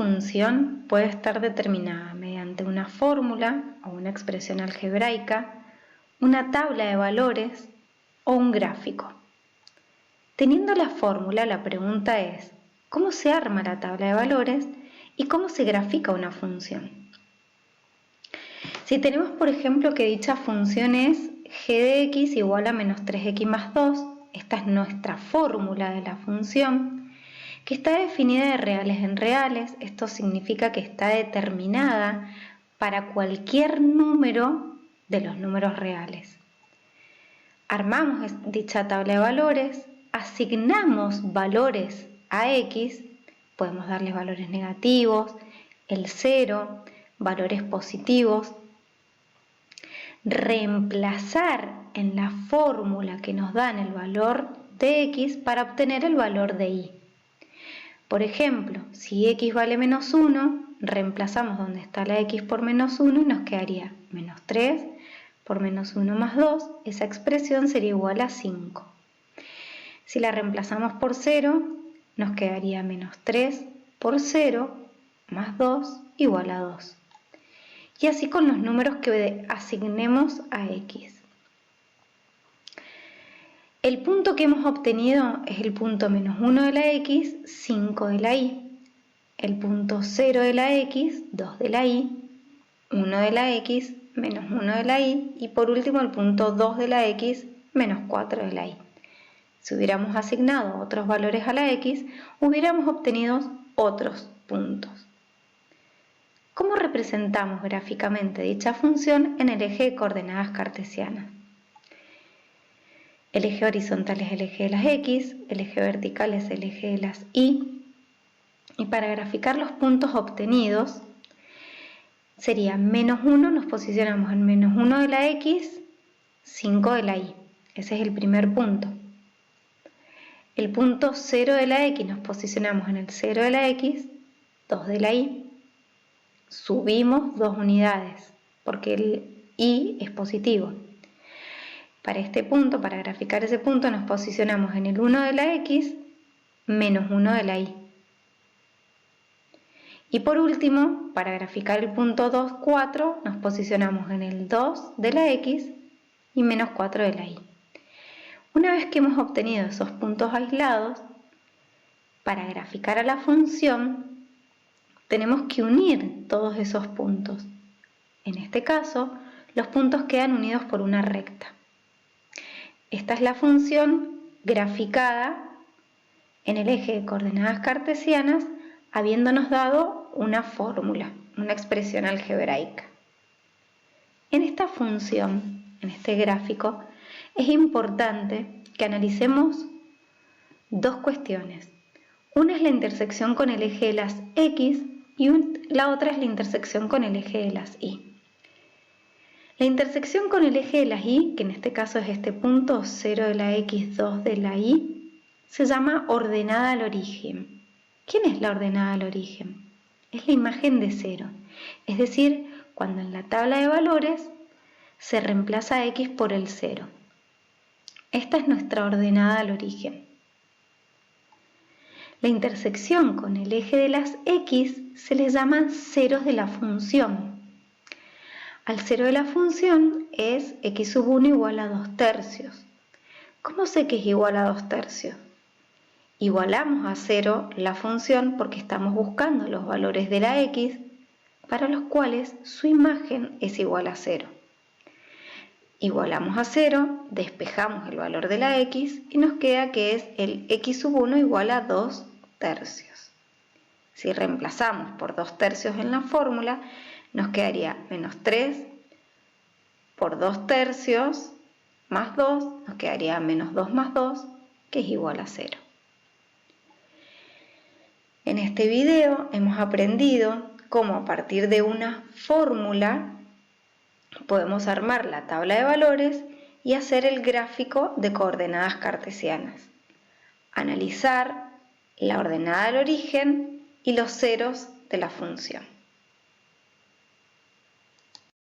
función puede estar determinada mediante una fórmula o una expresión algebraica, una tabla de valores o un gráfico. Teniendo la fórmula, la pregunta es, ¿cómo se arma la tabla de valores y cómo se grafica una función? Si tenemos, por ejemplo, que dicha función es g de x igual a menos 3x más 2, esta es nuestra fórmula de la función, que está definida de reales en reales. Esto significa que está determinada para cualquier número de los números reales. Armamos dicha tabla de valores, asignamos valores a x, podemos darles valores negativos, el 0, valores positivos, reemplazar en la fórmula que nos dan el valor de x para obtener el valor de y. Por ejemplo, si x vale menos 1, reemplazamos donde está la x por menos 1 y nos quedaría menos 3 por menos 1 más 2, esa expresión sería igual a 5. Si la reemplazamos por 0, nos quedaría menos 3 por 0 más 2 igual a 2. Y así con los números que asignemos a x. El punto que hemos obtenido es el punto menos 1 de la x, 5 de la y. El punto 0 de la x, 2 de la y. 1 de la x, menos 1 de la y. Y por último el punto 2 de la x, menos 4 de la y. Si hubiéramos asignado otros valores a la x, hubiéramos obtenido otros puntos. ¿Cómo representamos gráficamente dicha función en el eje de coordenadas cartesianas? El eje horizontal es el eje de las x, el eje vertical es el eje de las y. Y para graficar los puntos obtenidos, sería menos 1, nos posicionamos en menos 1 de la x, 5 de la y. Ese es el primer punto. El punto 0 de la x nos posicionamos en el 0 de la x, 2 de la y. Subimos 2 unidades, porque el y es positivo. Para este punto, para graficar ese punto, nos posicionamos en el 1 de la x, menos 1 de la y. Y por último, para graficar el punto 2, 4, nos posicionamos en el 2 de la x y menos 4 de la y. Una vez que hemos obtenido esos puntos aislados, para graficar a la función, tenemos que unir todos esos puntos. En este caso, los puntos quedan unidos por una recta. Esta es la función graficada en el eje de coordenadas cartesianas, habiéndonos dado una fórmula, una expresión algebraica. En esta función, en este gráfico, es importante que analicemos dos cuestiones. Una es la intersección con el eje de las x y la otra es la intersección con el eje de las y. La intersección con el eje de las y, que en este caso es este punto 0 de la x, 2 de la y, se llama ordenada al origen. ¿Quién es la ordenada al origen? Es la imagen de 0, es decir, cuando en la tabla de valores se reemplaza x por el 0. Esta es nuestra ordenada al origen. La intersección con el eje de las x se les llama ceros de la función. Al cero de la función es x sub 1 igual a 2 tercios. ¿Cómo sé que es igual a 2 tercios? Igualamos a 0 la función porque estamos buscando los valores de la x para los cuales su imagen es igual a 0. Igualamos a 0, despejamos el valor de la x y nos queda que es el x sub 1 igual a 2 tercios. Si reemplazamos por 2 tercios en la fórmula, nos quedaría menos 3 por 2 tercios más 2, nos quedaría menos 2 más 2, que es igual a 0. En este video hemos aprendido cómo a partir de una fórmula podemos armar la tabla de valores y hacer el gráfico de coordenadas cartesianas. Analizar la ordenada al origen y los ceros de la función.